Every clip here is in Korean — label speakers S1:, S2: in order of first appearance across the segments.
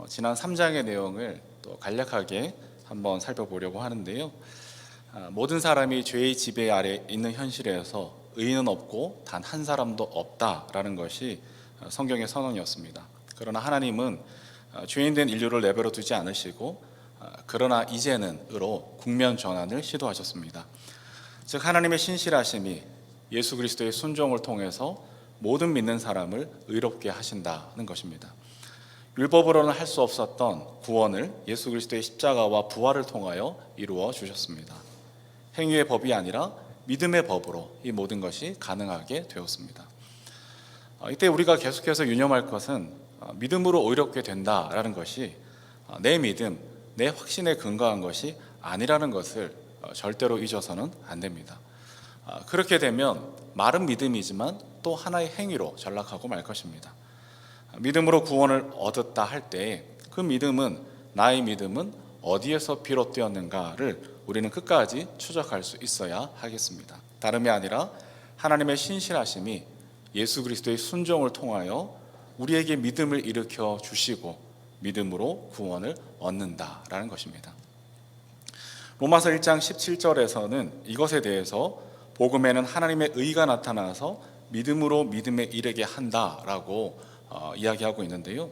S1: 지난 3장의 내용을 또 간략하게 한번 살펴보려고 하는데요. 모든 사람이 죄의 지배 아래 있는 현실에서 의인은 없고 단 한 사람도 없다라는 것이 성경의 선언이었습니다. 그러나 하나님은 죄인된 인류를 내버려 두지 않으시고 그러나 이제는으로 국면 전환을 시도하셨습니다. 즉 하나님의 신실하심이 예수 그리스도의 순종을 통해서 모든 믿는 사람을 의롭게 하신다는 것입니다. 율법으로는 할 수 없었던 구원을 예수 그리스도의 십자가와 부활을 통하여 이루어 주셨습니다. 행위의 법이 아니라 믿음의 법으로 이 모든 것이 가능하게 되었습니다. 이때 우리가 계속해서 유념할 것은 믿음으로 의롭게 된다라는 것이 내 믿음, 내 확신에 근거한 것이 아니라는 것을 절대로 잊어서는 안 됩니다. 그렇게 되면 말은 믿음이지만 또 하나의 행위로 전락하고 말 것입니다. 믿음으로 구원을 얻었다 할 때 그 믿음은, 나의 믿음은 어디에서 비롯되었는가를 우리는 끝까지 추적할 수 있어야 하겠습니다. 다름이 아니라 하나님의 신실하심이 예수 그리스도의 순종을 통하여 우리에게 믿음을 일으켜 주시고 믿음으로 구원을 얻는다라는 것입니다. 로마서 1장 17절에서는 이것에 대해서 복음에는 하나님의 의가 나타나서 믿음으로 믿음에 이르게 한다라고 이야기하고 있는데요.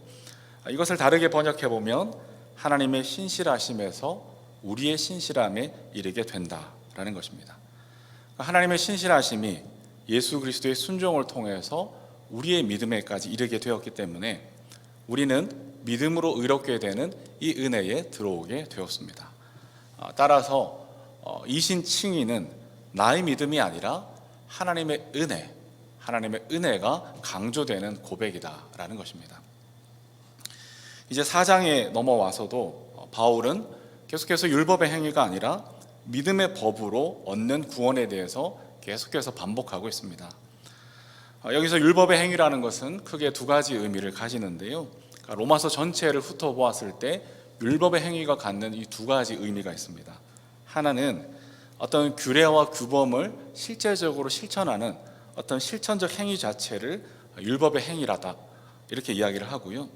S1: 이것을 다르게 번역해 보면 하나님의 신실하심에서 우리의 신실함에 이르게 된다라는 것입니다. 하나님의 신실하심이 예수 그리스도의 순종을 통해서 우리의 믿음에까지 이르게 되었기 때문에 우리는 믿음으로 의롭게 되는 이 은혜에 들어오게 되었습니다. 따라서 이 신칭의는 나의 믿음이 아니라 하나님의 은혜가 강조되는 고백이다라는 것입니다. 이제 4장에 넘어와서도 바울은 계속해서 율법의 행위가 아니라 믿음의 법으로 얻는 구원에 대해서 계속해서 반복하고 있습니다. 여기서 율법의 행위라는 것은 크게 두 가지 의미를 가지는데요. 로마서 전체를 훑어보았을 때 율법의 행위가 갖는 이 두 가지 의미가 있습니다. 하나는 어떤 규례와 규범을 실제적으로 실천하는 어떤 실천적 행위 자체를 율법의 행위라다 이렇게 이야기를 하고요.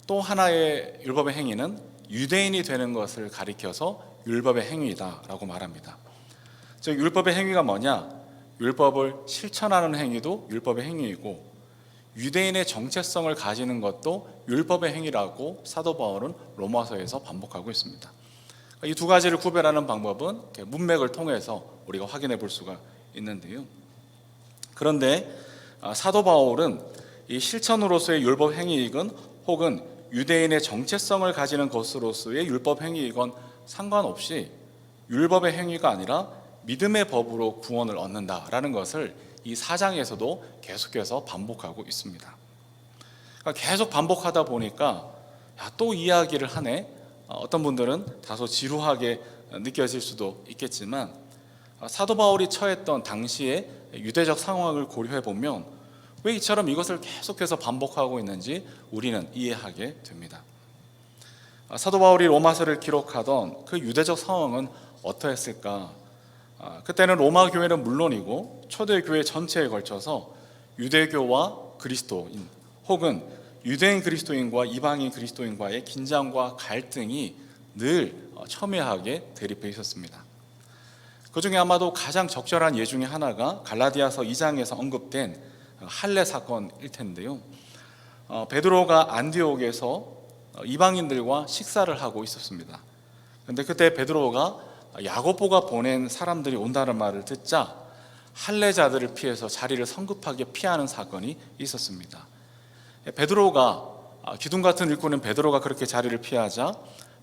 S1: 또 하나의 율법의 행위는 유대인이 되는 것을 가리켜서 율법의 행위다라고 말합니다. 즉 율법의 행위가 뭐냐? 율법을 실천하는 행위도 율법의 행위이고 유대인의 정체성을 가지는 것도 율법의 행위라고 사도 바울은 로마서에서 반복하고 있습니다. 이 두 가지를 구별하는 방법은 문맥을 통해서 우리가 확인해 볼 수가 있는데요. 그런데 사도 바울은 이 실천으로서의 율법 행위이건 혹은 유대인의 정체성을 가지는 것으로서의 율법 행위이건 상관없이 율법의 행위가 아니라 믿음의 법으로 구원을 얻는다라는 것을 이 4장에서도 계속해서 반복하고 있습니다. 계속 반복하다 보니까 또 이야기를 하네. 어떤 분들은 다소 지루하게 느껴질 수도 있겠지만 사도 바울이 처했던 당시의 유대적 상황을 고려해 보면 왜 이처럼 이것을 계속해서 반복하고 있는지 우리는 이해하게 됩니다. 사도 바울이 로마서를 기록하던 그 유대적 상황은 어떠했을까? 그때는 로마 교회는 물론이고 초대교회 전체에 걸쳐서 유대교와 그리스도인 혹은 유대인 그리스도인과 이방인 그리스도인과의 긴장과 갈등이 늘 첨예하게 대립해 있었습니다. 그 중에 아마도 가장 적절한 예 중에 하나가 갈라디아서 2장에서 언급된 할례 사건일 텐데요. 베드로가 안디옥에서 이방인들과 식사를 하고 있었습니다. 그런데 그때 베드로가 야고보가 보낸 사람들이 온다는 말을 듣자 할례자들을 피해서 자리를 성급하게 피하는 사건이 있었습니다. 베드로가 기둥 같은 일꾼인 베드로가 그렇게 자리를 피하자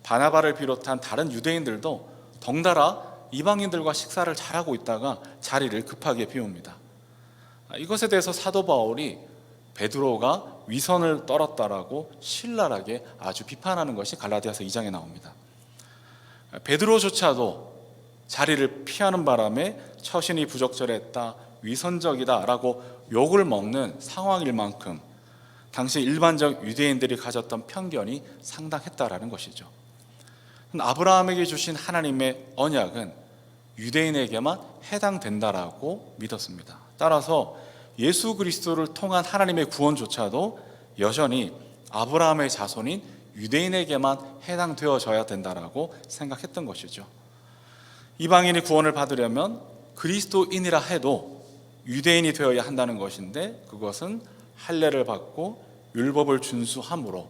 S1: 바나바를 비롯한 다른 유대인들도 덩달아 이방인들과 식사를 잘하고 있다가 자리를 급하게 비웁니다. 이것에 대해서 사도 바울이 베드로가 위선을 떨었다라고 신랄하게 아주 비판하는 것이 갈라디아서 2장에 나옵니다. 베드로조차도 자리를 피하는 바람에 처신이 부적절했다, 위선적이다라고 욕을 먹는 상황일 만큼 당시 일반적 유대인들이 가졌던 편견이 상당했다라는 것이죠. 아브라함에게 주신 하나님의 언약은 유대인에게만 해당된다라고 믿었습니다. 따라서 예수 그리스도를 통한 하나님의 구원조차도 여전히 아브라함의 자손인 유대인에게만 해당되어져야 된다라고 생각했던 것이죠. 이방인이 구원을 받으려면 그리스도인이라 해도 유대인이 되어야 한다는 것인데, 그것은 할례를 받고 율법을 준수함으로,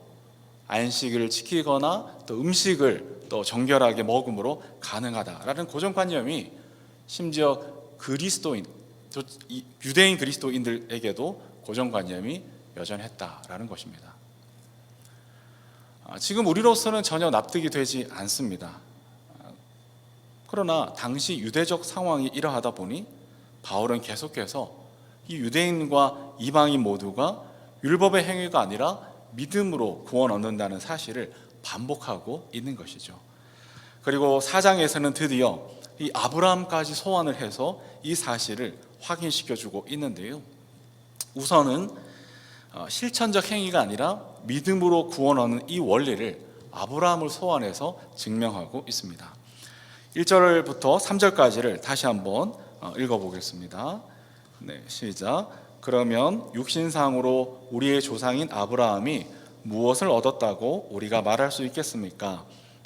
S1: 안식일을 지키거나 또 음식을 또 정결하게 먹음으로 가능하다라는 고정관념이 심지어 그리스도인, 유대인 그리스도인들에게도 고정관념이 여전했다라는 것입니다. 지금 우리로서는 전혀 납득이 되지 않습니다. 그러나 당시 유대적 상황이 이러하다 보니 바울은 계속해서 이 유대인과 이방인 모두가 율법의 행위가 아니라 믿음으로 구원 얻는다는 사실을 반복하고 있는 것이죠. 그리고 4장에서는 드디어 이 아브라함까지 소환을 해서 이 사실을 확인시켜주고 있는데요. 우선은 실천적 행위가 아니라 믿음으로 구원 얻는 이 원리를 아브라함을 소환해서 증명하고 있습니다. 1절부터 3절까지를 다시 한번 읽어보겠습니다. 네, 시작. 그러면 육신상으로 우리의 조상인 아브라함이 무엇을 얻었다고 우리가 말할 수 있겠습니까?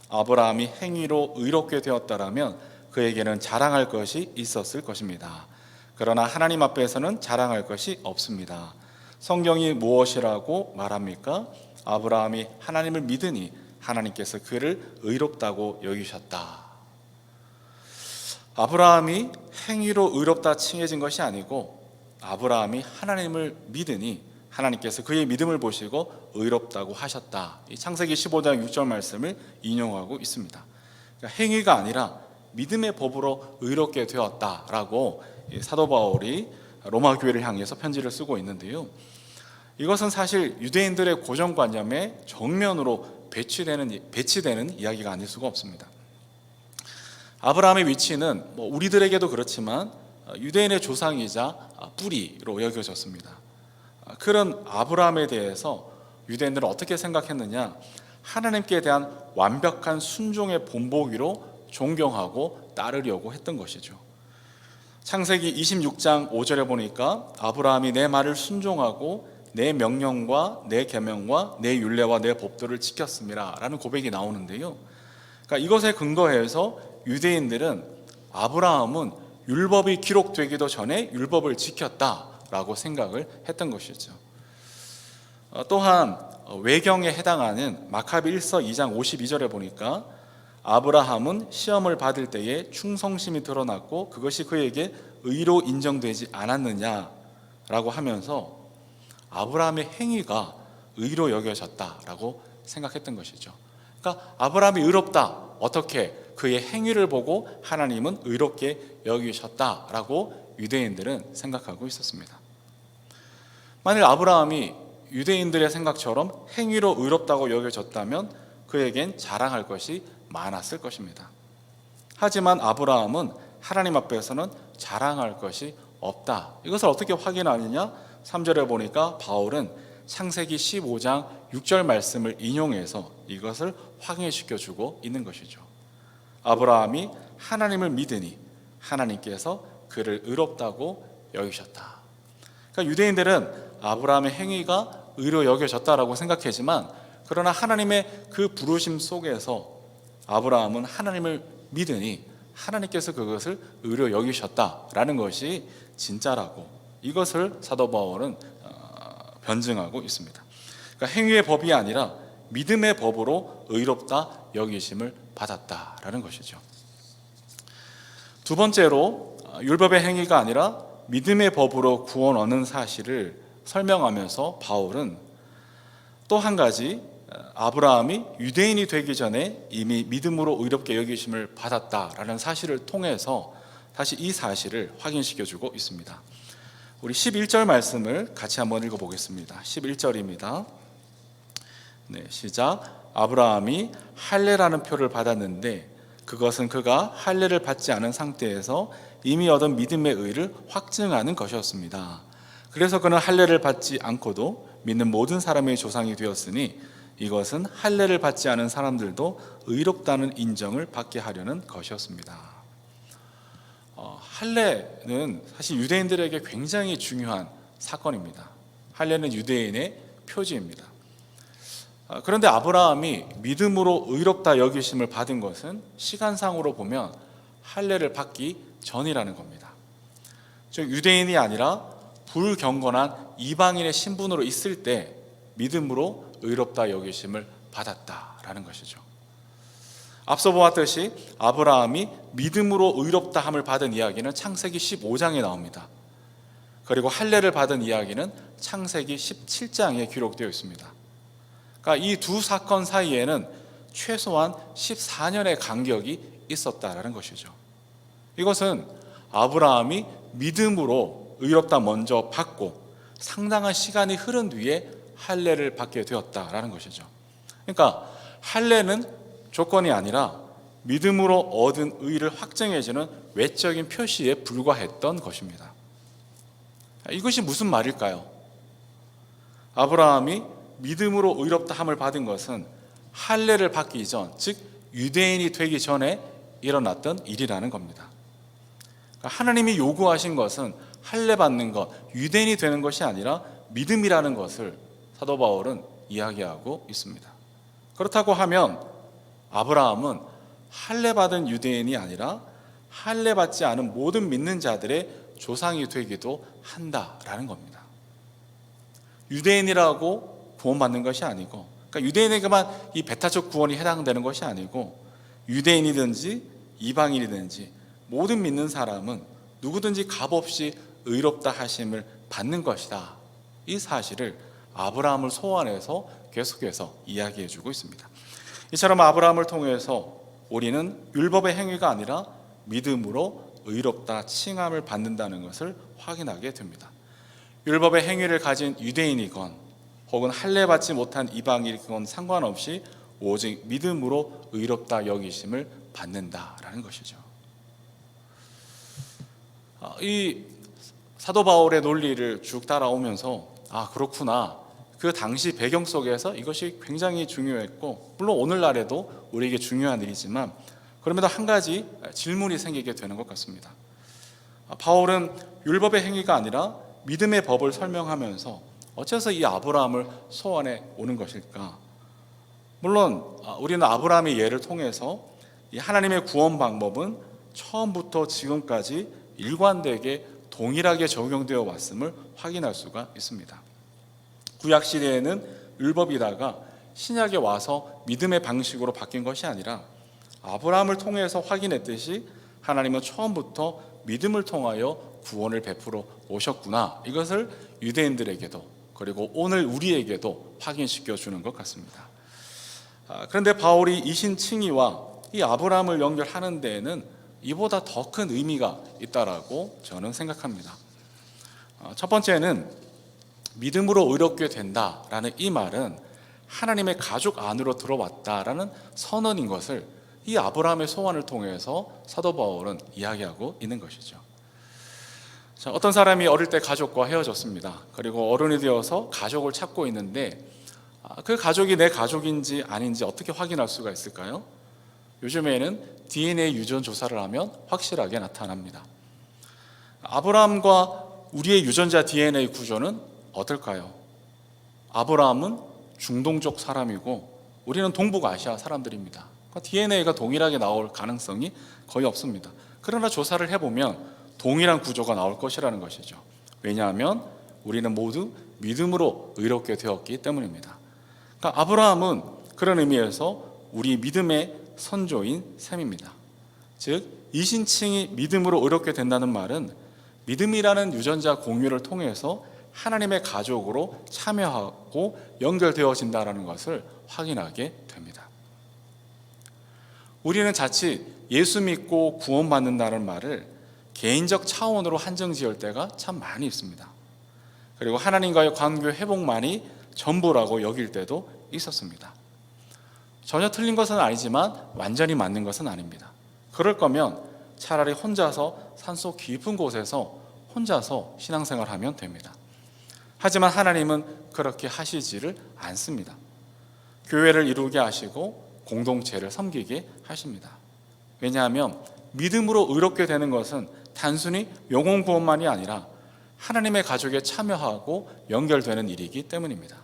S1: 아브라함이 행위로 의롭게 되었다라면 그에게는 자랑할 것이 있었을 것입니다. 그러나 하나님 앞에서는 자랑할 것이 없습니다. 성경이 무엇이라고 말합니까? 아브라함이 하나님을 믿으니 하나님께서 그를 의롭다고 여기셨다. 아브라함이 행위로 의롭다 칭해진 것이 아니고 아브라함이 하나님을 믿으니 하나님께서 그의 믿음을 보시고 의롭다고 하셨다. 이 창세기 15장 6절 말씀을 인용하고 있습니다. 그러니까 행위가 아니라 믿음의 법으로 의롭게 되었다라고 사도 바울이 로마 교회를 향해서 편지를 쓰고 있는데요. 이것은 사실 유대인들의 고정관념에 정면으로 배치되는 이야기가 아닐 수가 없습니다. 아브라함의 위치는 우리들에게도 그렇지만 유대인의 조상이자 뿌리로 여겨졌습니다. 그런 아브라함에 대해서 유대인들은 어떻게 생각했느냐? 하나님께 대한 완벽한 순종의 본보기로 존경하고 따르려고 했던 것이죠. 창세기 26장 5절에 보니까 아브라함이 내 말을 순종하고 내 명령과 내 계명과 내 율례와 내 법도를 지켰습니다 라는 고백이 나오는데요. 그러니까 이것에 근거해서 유대인들은 아브라함은 율법이 기록되기도 전에 율법을 지켰다라고 생각을 했던 것이죠. 또한 외경에 해당하는 마카비 1서 2장 52절에 보니까 아브라함은 시험을 받을 때에 충성심이 드러났고 그것이 그에게 의로 인정되지 않았느냐라고 하면서 아브라함의 행위가 의로 여겨졌다라고 생각했던 것이죠. 그러니까 아브라함이 의롭다. 어떻게? 그의 행위를 보고 하나님은 의롭게 여기셨다라고 유대인들은 생각하고 있었습니다. 만일 아브라함이 유대인들의 생각처럼 행위로 의롭다고 여겨졌다면 그에겐 자랑할 것이 많았을 것입니다. 하지만 아브라함은 하나님 앞에서는 자랑할 것이 없다. 이것을 어떻게 확인하느냐? 3절에 보니까 바울은 창세기 15장 6절 말씀을 인용해서 이것을 확인시켜주고 있는 것이죠. 아브라함이 하나님을 믿으니 하나님께서 그를 의롭다고 여기셨다. 그러니까 유대인들은 아브라함의 행위가 의로 여겨졌다라고 생각했지만, 그러나 하나님의 그 부르심 속에서 아브라함은 하나님을 믿으니 하나님께서 그것을 의로 여기셨다라는 것이 진짜라고, 이것을 사도 바울은 변증하고 있습니다. 그러니까 행위의 법이 아니라 믿음의 법으로 의롭다 여기심을 받았다라는 것이죠. 두 번째로 율법의 행위가 아니라 믿음의 법으로 구원 얻는 사실을 설명하면서 바울은 또 한 가지, 아브라함이 유대인이 되기 전에 이미 믿음으로 의롭게 여기심을 받았다라는 사실을 통해서 다시 이 사실을 확인시켜주고 있습니다. 우리 11절 말씀을 같이 한번 읽어보겠습니다. 11절입니다. 네, 시작. 아브라함이 할례라는 표를 받았는데 그것은 그가 할례를 받지 않은 상태에서 이미 얻은 믿음의 의를 확증하는 것이었습니다. 그래서 그는 할례를 받지 않고도 믿는 모든 사람의 조상이 되었으니 이것은 할례를 받지 않은 사람들도 의롭다는 인정을 받게 하려는 것이었습니다. 할례는 사실 유대인들에게 굉장히 중요한 사건입니다. 할례는 유대인의 표지입니다. 그런데 아브라함이 믿음으로 의롭다 여기심을 받은 것은 시간상으로 보면 할례를 받기 전이라는 겁니다. 즉 유대인이 아니라 불경건한 이방인의 신분으로 있을 때 믿음으로 의롭다 여기심을 받았다라는 것이죠. 앞서 보았듯이 아브라함이 믿음으로 의롭다 함을 받은 이야기는 창세기 15장에 나옵니다. 그리고 할례를 받은 이야기는 창세기 17장에 기록되어 있습니다. 그러니까 이 두 사건 사이에는 최소한 14년의 간격이 있었다라는 것이죠. 이것은 아브라함이 믿음으로 의롭다 먼저 받고 상당한 시간이 흐른 뒤에 할례를 받게 되었다라는 것이죠. 그러니까 할례는 조건이 아니라 믿음으로 얻은 의를 확정해주는 외적인 표시에 불과했던 것입니다. 이것이 무슨 말일까요? 아브라함이 믿음으로 의롭다 함을 받은 것은 할례를 받기 전, 즉 유대인이 되기 전에 일어났던 일이라는 겁니다. 하나님이 요구하신 것은 할례 받는 것, 유대인이 되는 것이 아니라 믿음이라는 것을 사도 바울은 이야기하고 있습니다. 그렇다고 하면 아브라함은 할례 받은 유대인이 아니라 할례 받지 않은 모든 믿는 자들의 조상이 되기도 한다라는 겁니다. 유대인이라고 구원받는 것이 아니고, 그러니까 유대인에게만 이 배타적 구원이 해당되는 것이 아니고 유대인이든지 이방인이든지 모든 믿는 사람은 누구든지 값없이 의롭다 하심을 받는 것이다. 이 사실을 아브라함을 소환해서 계속해서 이야기해 주고 있습니다. 이처럼 아브라함을 통해서 우리는 율법의 행위가 아니라 믿음으로 의롭다 칭함을 받는다는 것을 확인하게 됩니다. 율법의 행위를 가진 유대인이건 혹은 할례 받지 못한 이방인이건 상관없이 오직 믿음으로 의롭다 여기심을 받는다라는 것이죠. 이 사도 바울의 논리를 쭉 따라오면서 그렇구나, 그 당시 배경 속에서 이것이 굉장히 중요했고 물론 오늘날에도 우리에게 중요한 일이지만 그럼에도 한 가지 질문이 생기게 되는 것 같습니다. 바울은 율법의 행위가 아니라 믿음의 법을 설명하면서 어째서 이 아브라함을 소환해 오는 것일까? 물론 우리는 아브라함의 예를 통해서 이 하나님의 구원 방법은 처음부터 지금까지 일관되게 동일하게 적용되어 왔음을 확인할 수가 있습니다. 구약 시대에는 율법이다가 신약에 와서 믿음의 방식으로 바뀐 것이 아니라 아브라함을 통해서 확인했듯이 하나님은 처음부터 믿음을 통하여 구원을 베풀어 오셨구나, 이것을 유대인들에게도 그리고 오늘 우리에게도 확인시켜 주는 것 같습니다. 그런데 바울이 이신칭의와 이 아브라함을 연결하는 데에는 이보다 더 큰 의미가 있다라고 저는 생각합니다. 첫 번째는 믿음으로 의롭게 된다라는 이 말은 하나님의 가족 안으로 들어왔다라는 선언인 것을 이 아브라함의 소원을 통해서 사도 바울은 이야기하고 있는 것이죠. 어떤 사람이 어릴 때 가족과 헤어졌습니다. 그리고 어른이 되어서 가족을 찾고 있는데 그 가족이 내 가족인지 아닌지 어떻게 확인할 수가 있을까요? 요즘에는 DNA 유전 조사를 하면 확실하게 나타납니다. 아브라함과 우리의 유전자 DNA 구조는 어떨까요? 아브라함은 중동쪽 사람이고 우리는 동북아시아 사람들입니다. DNA가 동일하게 나올 가능성이 거의 없습니다. 그러나 조사를 해보면 동일한 구조가 나올 것이라는 것이죠. 왜냐하면 우리는 모두 믿음으로 의롭게 되었기 때문입니다. 그러니까 아브라함은 그런 의미에서 우리 믿음의 선조인 셈입니다. 즉 이신칭이 믿음으로 의롭게 된다는 말은 믿음이라는 유전자 공유를 통해서 하나님의 가족으로 참여하고 연결되어진다는 것을 확인하게 됩니다. 우리는 자칫 예수 믿고 구원받는다는 말을 개인적 차원으로 한정 지을 때가 참 많이 있습니다. 그리고 하나님과의 관계 회복만이 전부라고 여길 때도 있었습니다. 전혀 틀린 것은 아니지만 완전히 맞는 것은 아닙니다. 그럴 거면 차라리 혼자서 산속 깊은 곳에서 혼자서 신앙생활하면 됩니다. 하지만 하나님은 그렇게 하시지를 않습니다. 교회를 이루게 하시고 공동체를 섬기게 하십니다. 왜냐하면 믿음으로 의롭게 되는 것은 단순히 영혼 구원만이 아니라 하나님의 가족에 참여하고 연결되는 일이기 때문입니다.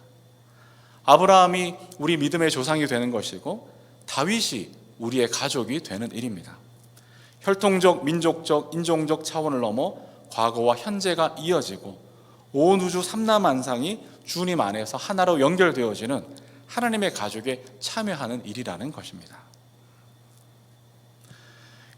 S1: 아브라함이 우리 믿음의 조상이 되는 것이고 다윗이 우리의 가족이 되는 일입니다. 혈통적, 민족적, 인종적 차원을 넘어 과거와 현재가 이어지고 온 우주 삼라만상이 주님 안에서 하나로 연결되어지는 하나님의 가족에 참여하는 일이라는 것입니다.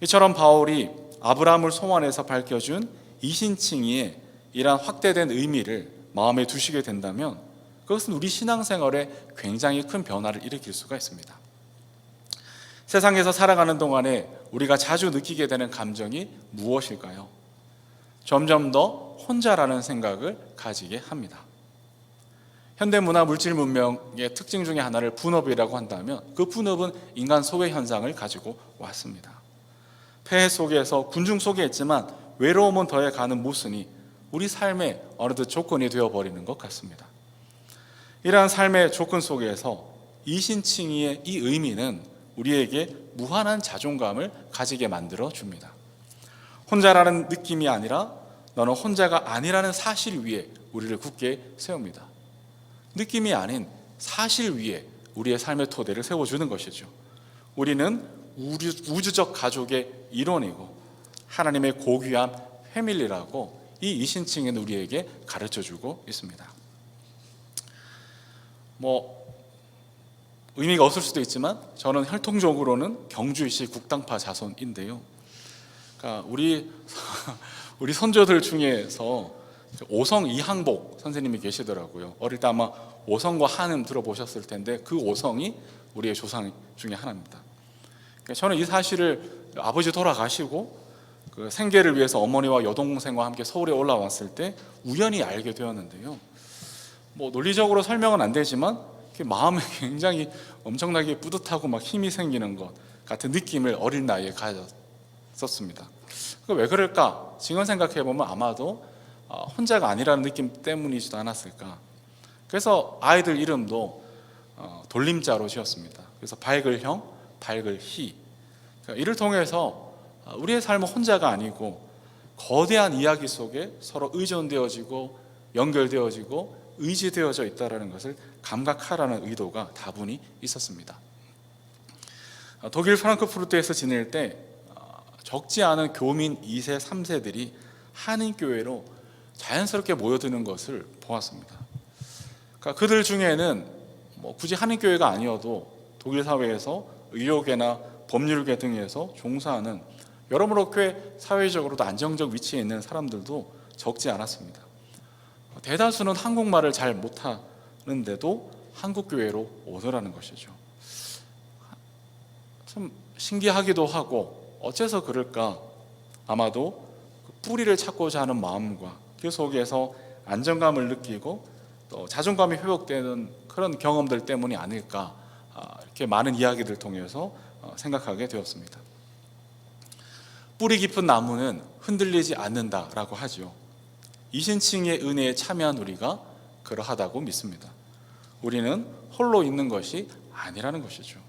S1: 이처럼 바울이 아브라함을 소원해서 밝혀준 이신칭의의 이러한 확대된 의미를 마음에 두시게 된다면 그것은 우리 신앙생활에 굉장히 큰 변화를 일으킬 수가 있습니다. 세상에서 살아가는 동안에 우리가 자주 느끼게 되는 감정이 무엇일까요? 점점 더 혼자라는 생각을 가지게 합니다. 현대문화 물질 문명의 특징 중에 하나를 분업이라고 한다면 그 분업은 인간 소외 현상을 가지고 왔습니다. 폐해 속에서 군중 속에 있지만 외로움은 더해가는 모순이 우리 삶의 어느덧 조건이 되어버리는 것 같습니다. 이러한 삶의 조건 속에서 이신칭의의 이 의미는 우리에게 무한한 자존감을 가지게 만들어 줍니다. 혼자라는 느낌이 아니라 너는 혼자가 아니라는 사실 위에 우리를 굳게 세웁니다. 느낌이 아닌 사실 위에 우리의 삶의 토대를 세워주는 것이죠. 우리는 우주적 가족의 일원이고 하나님의 고귀한 패밀리라고 이 이신칭은 우리에게 가르쳐주고 있습니다. 의미가 없을 수도 있지만 저는 혈통적으로는 경주시 국당파 자손인데요. 그러니까 우리 선조들 중에서 오성 이항복 선생님이 계시더라고요. 어릴 때 아마 오성과 한음 들어보셨을 텐데 그 오성이 우리의 조상 중에 하나입니다. 그러니까 저는 이 사실을 아버지 돌아가시고 그 생계를 위해서 어머니와 여동생과 함께 서울에 올라왔을 때 우연히 알게 되었는데요. 논리적으로 설명은 안 되지만 마음에 굉장히 엄청나게 뿌듯하고 막 힘이 생기는 것 같은 느낌을 어린 나이에 가졌었습니다. 왜 그럴까? 지금 생각해 보면 아마도 혼자가 아니라는 느낌 때문이지도 않았을까. 그래서 아이들 이름도 돌림자로 지었습니다. 그래서 밝을 형, 밝을 희. 이를 통해서 우리의 삶은 혼자가 아니고 거대한 이야기 속에 서로 의존되어지고 연결되어지고 의지되어져 있다는 것을 감각하라는 의도가 다분히 있었습니다. 독일 프랑크푸르트에서 지낼 때 적지 않은 교민 2세, 3세들이 한인교회로 자연스럽게 모여드는 것을 보았습니다. 그러니까 그들 중에는 굳이 한인교회가 아니어도 독일 사회에서 의료계나 법률계 등에서 종사하는 여러모로 꽤 사회적으로도 안정적 위치에 있는 사람들도 적지 않았습니다. 대다수는 한국말을 잘 못하는데도 한국교회로 오더라는 것이죠. 참 신기하기도 하고 어째서 그럴까? 아마도 뿌리를 찾고자 하는 마음과 그 속에서 안정감을 느끼고 또 자존감이 회복되는 그런 경험들 때문이 아닐까, 이렇게 많은 이야기들 통해서 생각하게 되었습니다. 뿌리 깊은 나무는 흔들리지 않는다라고 하죠. 이신칭의 은혜에 참여한 우리가 그러하다고 믿습니다. 우리는 홀로 있는 것이 아니라는 것이죠.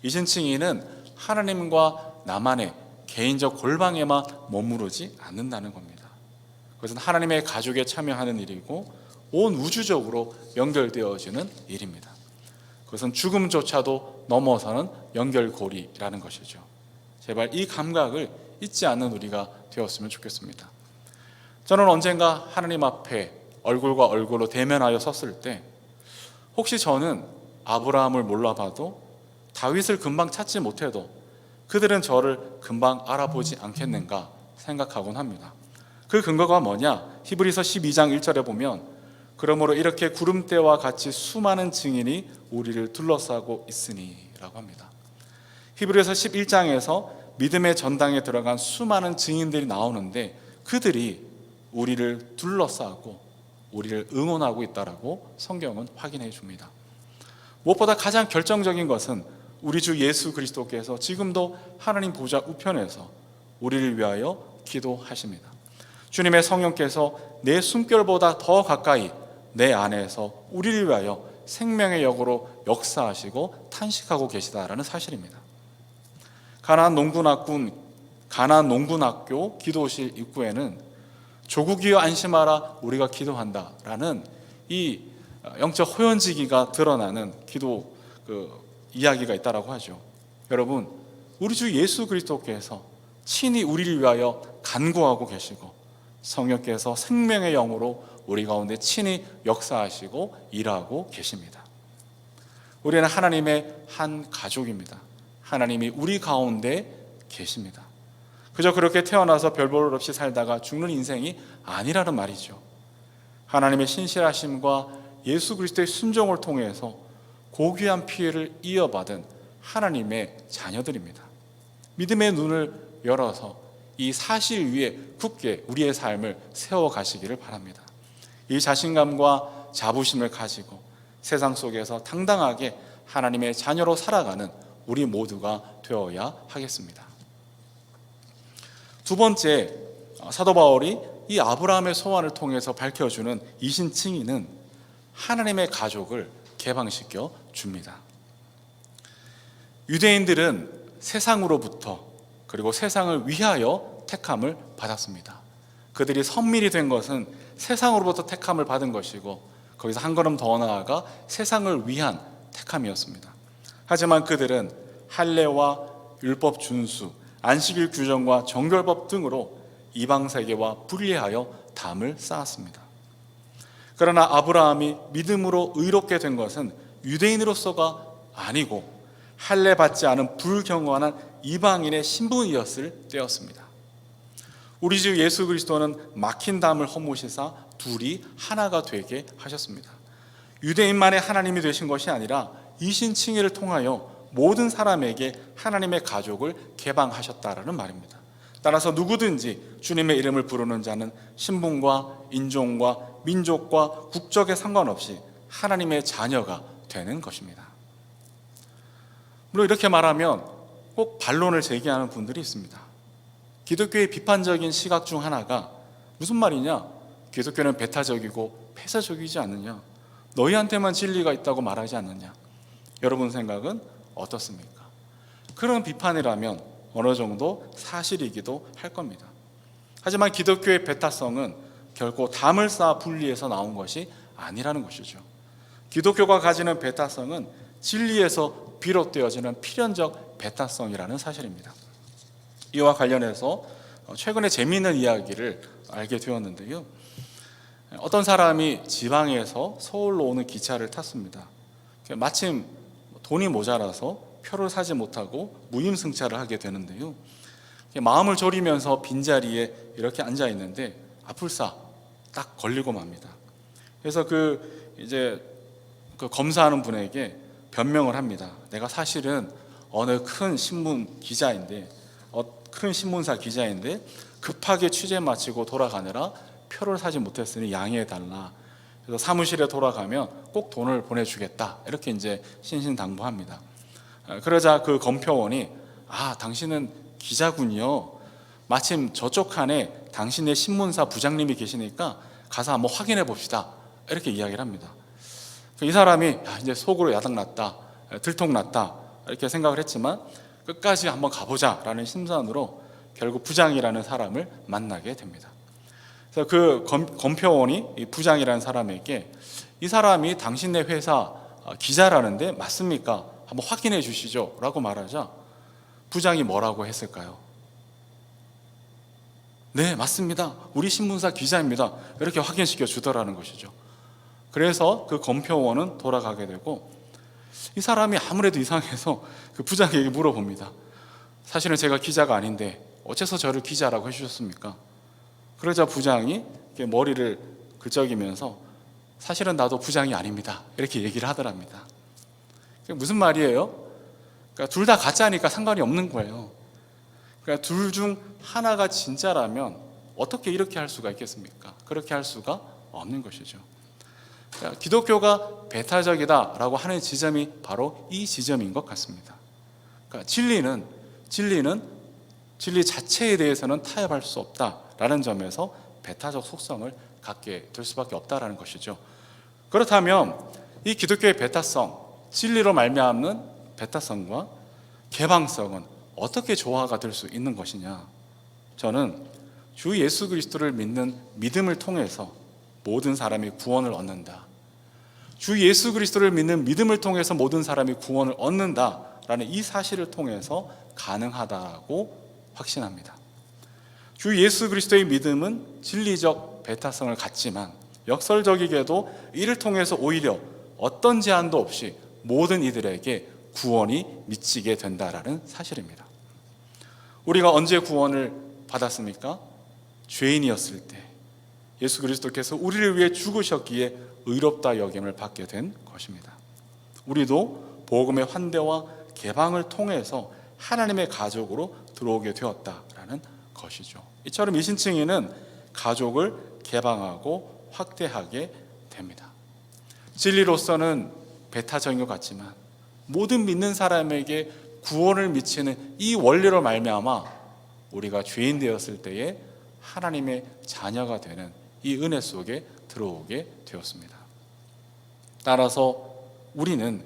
S1: 이신칭의는 하나님과 나만의 개인적 골방에만 머무르지 않는다는 겁니다. 그것은 하나님의 가족에 참여하는 일이고 온 우주적으로 연결되어지는 일입니다. 그것은 죽음조차도 넘어서는 연결고리라는 것이죠. 제발 이 감각을 잊지 않는 우리가 되었으면 좋겠습니다. 저는 언젠가 하나님 앞에 얼굴과 얼굴로 대면하여 섰을 때 혹시 저는 아브라함을 몰라봐도 다윗을 금방 찾지 못해도 그들은 저를 금방 알아보지 않겠는가 생각하곤 합니다. 그 근거가 뭐냐? 히브리서 12장 1절에 보면 그러므로 이렇게 구름대와 같이 수많은 증인이 우리를 둘러싸고 있으니 라고 합니다. 히브리서 11장에서 믿음의 전당에 들어간 수많은 증인들이 나오는데 그들이 우리를 둘러싸고 우리를 응원하고 있다라고 성경은 확인해 줍니다. 무엇보다 가장 결정적인 것은 우리 주 예수 그리스도께서 지금도 하나님 보좌 우편에서 우리를 위하여 기도하십니다. 주님의 성령께서 내 숨결보다 더 가까이 내 안에서 우리를 위하여 생명의 역으로 역사하시고 탄식하고 계시다라는 사실입니다. 가나안 농군학교 기도실 입구에는 조국이여 안심하라 우리가 기도한다라는 이 영적 호연지기가 드러나는 기도 이야기가 있다라고 하죠. 여러분, 우리 주 예수 그리스도께서 친히 우리를 위하여 간구하고 계시고 성령께서 생명의 영으로 우리 가운데 친히 역사하시고 일하고 계십니다. 우리는 하나님의 한 가족입니다. 하나님이 우리 가운데 계십니다. 그저 그렇게 태어나서 별 볼 없이 살다가 죽는 인생이 아니라는 말이죠. 하나님의 신실하심과 예수 그리스도의 순종을 통해서 고귀한 피해를 이어받은 하나님의 자녀들입니다. 믿음의 눈을 열어서 이 사실 위에 굳게 우리의 삶을 세워가시기를 바랍니다. 이 자신감과 자부심을 가지고 세상 속에서 당당하게 하나님의 자녀로 살아가는 우리 모두가 되어야 하겠습니다. 두 번째, 사도 바울이 이 아브라함의 소원을 통해서 밝혀주는 이신칭의는 하나님의 가족을 개방시켜 줍니다. 유대인들은 세상으로부터 그리고 세상을 위하여 택함을 받았습니다. 그들이 선민이 된 것은 세상으로부터 택함을 받은 것이고 거기서 한 걸음 더 나아가 세상을 위한 택함이었습니다. 하지만 그들은 할례와 율법 준수, 안식일 규정과 정결법 등으로 이방 세계와 분리하여 담을 쌓았습니다. 그러나 아브라함이 믿음으로 의롭게 된 것은 유대인으로서가 아니고 할례 받지 않은 불경건한 이방인의 신분이었을 때였습니다. 우리 주 예수 그리스도는 막힌 담을 허무시사 둘이 하나가 되게 하셨습니다. 유대인만의 하나님이 되신 것이 아니라 이신칭의를 통하여 모든 사람에게 하나님의 가족을 개방하셨다라는 말입니다. 따라서 누구든지 주님의 이름을 부르는 자는 신분과 인종과 민족과 국적에 상관없이 하나님의 자녀가 되는 것입니다. 물론 이렇게 말하면 꼭 반론을 제기하는 분들이 있습니다. 기독교의 비판적인 시각 중 하나가 무슨 말이냐? 기독교는 배타적이고 폐쇄적이지 않느냐? 너희한테만 진리가 있다고 말하지 않느냐? 여러분 생각은 어떻습니까? 그런 비판이라면 어느 정도 사실이기도 할 겁니다. 하지만 기독교의 배타성은 결코 담을 쌓아 분리해서 나온 것이 아니라는 것이죠. 기독교가 가지는 배타성은 진리에서 비롯되어지는 필연적 배타성이라는 사실입니다. 이와 관련해서 최근에 재미있는 이야기를 알게 되었는데요. 어떤 사람이 지방에서 서울로 오는 기차를 탔습니다. 마침 돈이 모자라서 표를 사지 못하고 무임승차를 하게 되는데요. 마음을 졸이면서 빈자리에 이렇게 앉아 있는데 아플싸 딱 걸리고 맙니다. 그래서 그 검사하는 분에게 변명을 합니다. 내가 사실은 어느 큰 신문 기자인데, 큰 신문사 기자인데 급하게 취재 마치고 돌아가느라 표를 사지 못했으니 양해해달라. 그래서 사무실에 돌아가면 꼭 돈을 보내주겠다. 이렇게 이제 신신당부합니다. 그러자 그 검표원이 당신은 기자군요. 마침 저쪽 칸에 당신의 신문사 부장님이 계시니까 가서 한번 확인해 봅시다. 이렇게 이야기를 합니다. 이 사람이 이제 속으로 야당났다, 들통났다 이렇게 생각을 했지만 끝까지 한번 가보자라는 심산으로 결국 부장이라는 사람을 만나게 됩니다. 그래서 그 검표원이 이 부장이라는 사람에게 이 사람이 당신네 회사 기자라는데 맞습니까? 한번 확인해 주시죠 라고 말하자 부장이 뭐라고 했을까요? 네, 맞습니다. 우리 신문사 기자입니다. 이렇게 확인시켜 주더라는 것이죠. 그래서 그 검표원은 돌아가게 되고 이 사람이 아무래도 이상해서 그 부장에게 물어봅니다. 사실은 제가 기자가 아닌데 어째서 저를 기자라고 해주셨습니까? 그러자 부장이 머리를 긁적이면서 사실은 나도 부장이 아닙니다. 이렇게 얘기를 하더랍니다. 무슨 말이에요? 그러니까 둘 다 가짜니까 상관이 없는 거예요. 그러니까 둘 중 하나가 진짜라면 어떻게 이렇게 할 수가 있겠습니까? 그렇게 할 수가 없는 것이죠. 그러니까 기독교가 배타적이다라고 하는 지점이 바로 이 지점인 것 같습니다. 그러니까 진리는 진리 자체에 대해서는 타협할 수 없다라는 점에서 배타적 속성을 갖게 될 수밖에 없다라는 것이죠. 그렇다면 이 기독교의 배타성, 진리로 말미암는 배타성과 개방성은 어떻게 조화가 될 수 있는 것이냐? 저는 주 예수 그리스도를 믿는 믿음을 통해서 모든 사람이 구원을 얻는다. 주 예수 그리스도를 믿는 믿음을 통해서 모든 사람이 구원을 얻는다라는 이 사실을 통해서 가능하다고 확신합니다. 주 예수 그리스도의 믿음은 진리적 배타성을 갖지만 역설적이게도 이를 통해서 오히려 어떤 제한도 없이 모든 이들에게 구원이 미치게 된다라는 사실입니다. 우리가 언제 구원을 받았습니까? 죄인이었을 때 예수 그리스도께서 우리를 위해 죽으셨기에 의롭다 여김을 받게 된 것입니다. 우리도 복음의 환대와 개방을 통해서 하나님의 가족으로 들어오게 되었다라는 것이죠. 이처럼 이신층에는 가족을 개방하고 확대하게 됩니다. 진리로서는 배타적인 것 같지만 모든 믿는 사람에게 구원을 미치는 이 원리로 말미암아 우리가 죄인 되었을 때에 하나님의 자녀가 되는 이 은혜 속에 들어오게 되었습니다. 따라서 우리는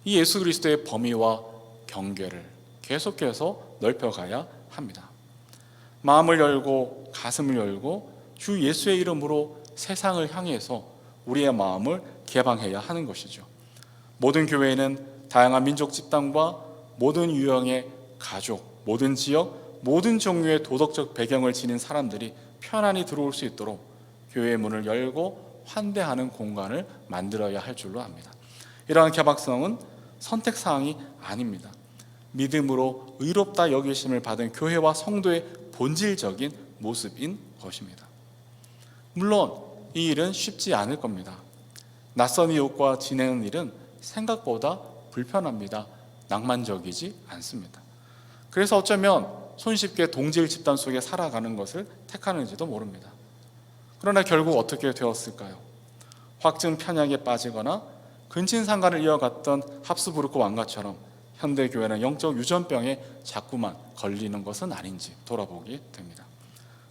S1: 이 예수 그리스도의 범위와 경계를 계속해서 넓혀가야 합니다. 마음을 열고 가슴을 열고 주 예수의 이름으로 세상을 향해서 우리의 마음을 개방해야 하는 것이죠. 모든 교회는 다양한 민족 집단과 모든 유형의 가족, 모든 지역, 모든 종류의 도덕적 배경을 지닌 사람들이 편안히 들어올 수 있도록 교회의 문을 열고 환대하는 공간을 만들어야 할 줄로 압니다. 이러한 개방성은 선택사항이 아닙니다. 믿음으로 의롭다 여기심을 받은 교회와 성도의 본질적인 모습인 것입니다. 물론 이 일은 쉽지 않을 겁니다. 낯선 이웃과 지내는 일은 생각보다 불편합니다. 낭만적이지 않습니다. 그래서 어쩌면 손쉽게 동질 집단 속에 살아가는 것을 택하는지도 모릅니다. 그러나 결국 어떻게 되었을까요? 확증 편향에 빠지거나 근친상간을 이어갔던 합스부르크 왕가처럼 현대교회는 영적 유전병에 자꾸만 걸리는 것은 아닌지 돌아보게 됩니다.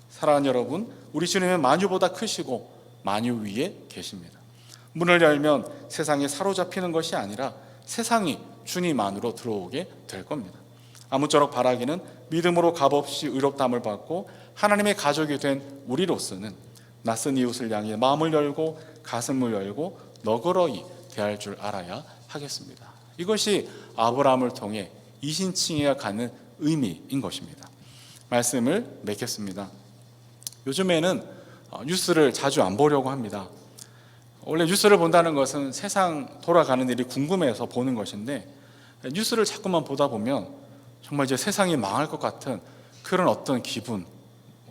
S1: 사랑하는 여러분, 우리 주님은 만유보다 크시고 만유 위에 계십니다. 문을 열면 세상에 사로잡히는 것이 아니라 세상이 주님 안으로 들어오게 될 겁니다. 아무쪼록 바라기는 믿음으로 값없이 의롭다함을 받고 하나님의 가족이 된 우리로서는 낯선 이웃을 향해 마음을 열고 가슴을 열고 너그러이 대할 줄 알아야 하겠습니다. 이것이 아브라함을 통해 이신칭해야 가는 의미인 것입니다. 말씀을 맺겠습니다. 요즘에는 뉴스를 자주 안 보려고 합니다. 원래 뉴스를 본다는 것은 세상 돌아가는 일이 궁금해서 보는 것인데 뉴스를 자꾸만 보다 보면 정말 이제 세상이 망할 것 같은 그런 어떤 기분,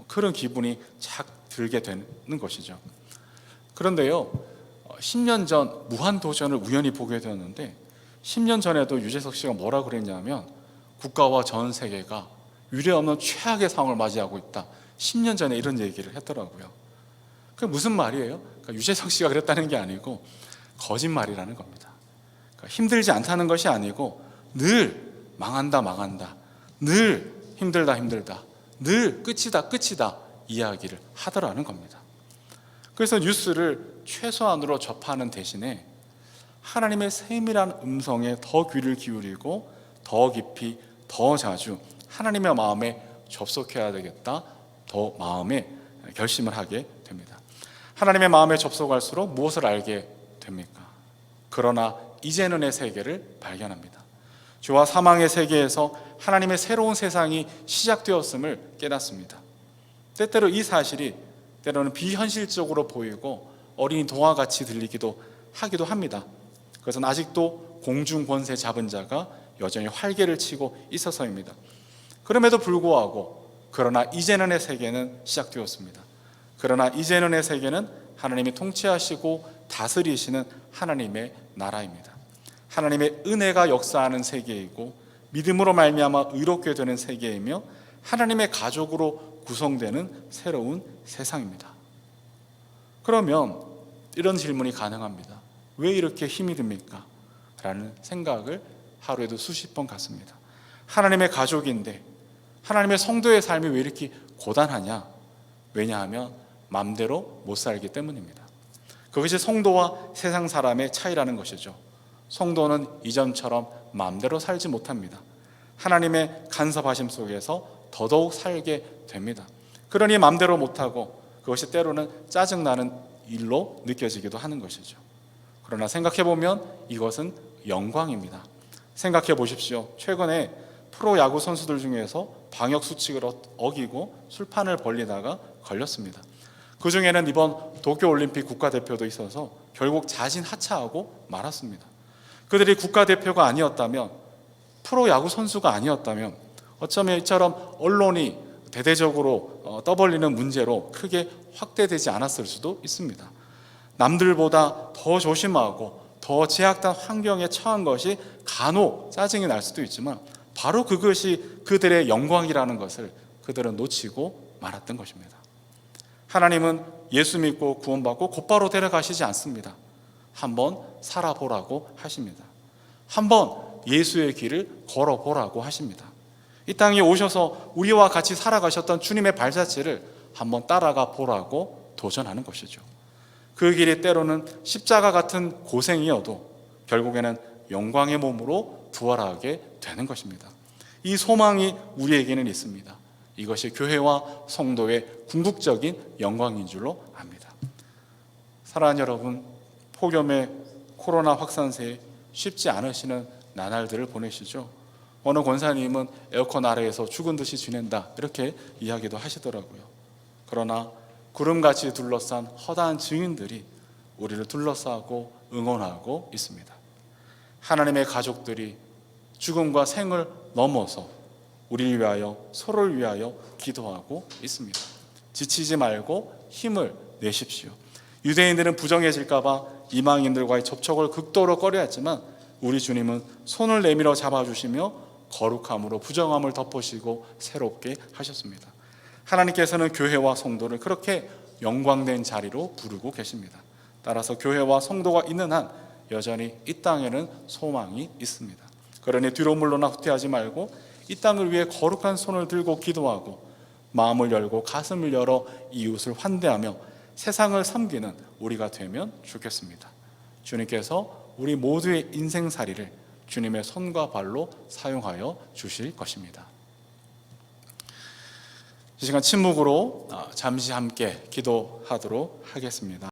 S1: 그런 기분이 착 들게 되는 것이죠. 그런데요, 10년 전 무한도전을 우연히 보게 되었는데 10년 전에도 유재석 씨가 뭐라 그랬냐면 국가와 전 세계가 유례없는 최악의 상황을 맞이하고 있다. 10년 전에 이런 얘기를 했더라고요. 그게 무슨 말이에요? 그러니까 유재석 씨가 그랬다는 게 아니고 거짓말이라는 겁니다. 그러니까 힘들지 않다는 것이 아니고 늘 망한다, 늘 힘들다, 늘 끝이다 이야기를 하더라는 겁니다. 그래서 뉴스를 최소한으로 접하는 대신에 하나님의 세밀한 음성에 더 귀를 기울이고 더 깊이, 더 자주 하나님의 마음에 접속해야 되겠다, 더 마음에 결심을 하게 됩니다. 하나님의 마음에 접속할수록 무엇을 알게 됩니까? 그러나 이제는의 세계를 발견합니다. 죄와 사망의 세계에서 하나님의 새로운 세상이 시작되었음을 깨닫습니다. 때때로 이 사실이 때로는 비현실적으로 보이고 어린이 동화같이 들리기도 하기도 합니다. 그것은 아직도 공중 권세 잡은 자가 여전히 활개를 치고 있어서입니다. 그럼에도 불구하고 그러나 이제는의 세계는 시작되었습니다. 그러나 이제는의 세계는 하나님이 통치하시고 다스리시는 하나님의 나라입니다. 하나님의 은혜가 역사하는 세계이고 믿음으로 말미암아 의롭게 되는 세계이며 하나님의 가족으로 구성되는 새로운 세상입니다. 그러면 이런 질문이 가능합니다. 왜 이렇게 힘이 듭니까? 라는 생각을 하루에도 수십 번 갖습니다. 하나님의 가족인데 하나님의 성도의 삶이 왜 이렇게 고단하냐? 왜냐하면 마음대로 못 살기 때문입니다. 그것이 성도와 세상 사람의 차이라는 것이죠. 성도는 이전처럼 마음대로 살지 못합니다. 하나님의 간섭하심 속에서 더더욱 살게 됩니다. 그러니 마음대로 못하고 그것이 때로는 짜증나는 일로 느껴지기도 하는 것이죠. 그러나 생각해보면 이것은 영광입니다. 생각해 보십시오. 최근에 프로야구 선수들 중에서 방역 수칙을 어기고 술판을 벌리다가 걸렸습니다. 그 중에는 이번 도쿄올림픽 국가대표도 있어서 결국 자진 하차하고 말았습니다. 그들이 국가대표가 아니었다면, 프로야구 선수가 아니었다면 어쩌면 이처럼 언론이 대대적으로 떠벌리는 문제로 크게 확대되지 않았을 수도 있습니다. 남들보다 더 조심하고 더 제약된 환경에 처한 것이 간혹 짜증이 날 수도 있지만 바로 그것이 그들의 영광이라는 것을 그들은 놓치고 말았던 것입니다. 하나님은 예수 믿고 구원받고 곧바로 데려가시지 않습니다. 한번 살아보라고 하십니다. 한번 예수의 길을 걸어보라고 하십니다. 이 땅에 오셔서 우리와 같이 살아가셨던 주님의 발자취를 한번 따라가 보라고 도전하는 것이죠. 그 길이 때로는 십자가 같은 고생이어도 결국에는 영광의 몸으로 부활하게 되는 것입니다. 이 소망이 우리에게는 있습니다. 이것이 교회와 성도의 궁극적인 영광인 줄로 압니다. 사랑하는 여러분, 폭염의 코로나 확산세에 쉽지 않으시는 나날들을 보내시죠. 어느 권사님은 에어컨 아래에서 죽은 듯이 지낸다, 이렇게 이야기도 하시더라고요. 그러나 구름같이 둘러싼 허다한 증인들이 우리를 둘러싸고 응원하고 있습니다. 하나님의 가족들이 죽음과 생을 넘어서 우리를 위하여, 서로를 위하여 기도하고 있습니다. 지치지 말고 힘을 내십시오. 유대인들은 부정해질까 봐 이방인들과의 접촉을 극도로 꺼려했지만 우리 주님은 손을 내밀어 잡아주시며 거룩함으로 부정함을 덮으시고 새롭게 하셨습니다. 하나님께서는 교회와 성도를 그렇게 영광된 자리로 부르고 계십니다. 따라서 교회와 성도가 있는 한 여전히 이 땅에는 소망이 있습니다. 그러니 뒤로 물러나 후퇴하지 말고 이 땅을 위해 거룩한 손을 들고 기도하고 마음을 열고 가슴을 열어 이웃을 환대하며 세상을 섬기는 우리가 되면 좋겠습니다. 주님께서 우리 모두의 인생살이를 주님의 손과 발로 사용하여 주실 것입니다. 이 시간 침묵으로 잠시 함께 기도하도록 하겠습니다.